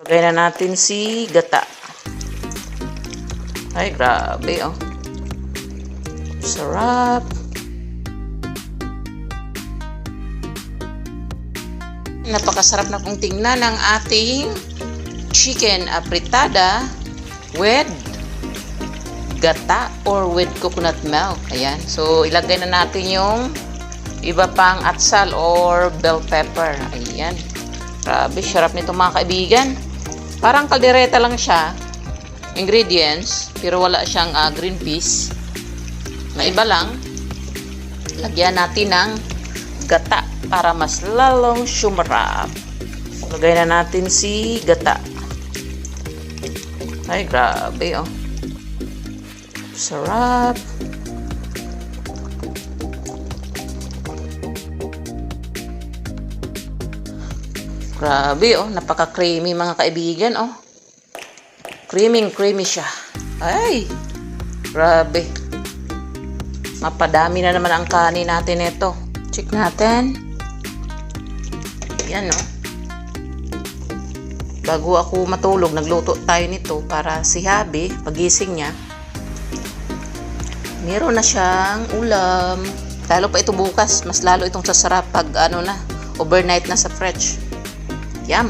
Lagay na natin si gata. Ay, grabe, oh. Sarap. Napakasarap na pong tingnan ng ating chicken apritada with gata or with coconut milk. Ayan. So, ilagay na natin yung iba pang atsal or bell pepper. Ayan. Grabe, sarap nito mga kaibigan. Parang kaldereta lang siya. Ingredients, pero wala siyang green peas. Na iba lang. Lagyan natin ng gata para mas lalong sumarap. Lagay na natin si gata. Ay, grabe, oh. Sarap. Grabe, oh. Napaka-creamy mga kaibigan, oh. Creamy siya. Ay, grabe. Mapadami na naman ang kanin natin ito. Check natin. Yan, oh. Bago ako matulog, nagluto tayo nito para si Habi, pagising niya, meron na siyang ulam. Lalo pa ito bukas, mas lalo itong sasarap pag overnight na sa fridge. Yum!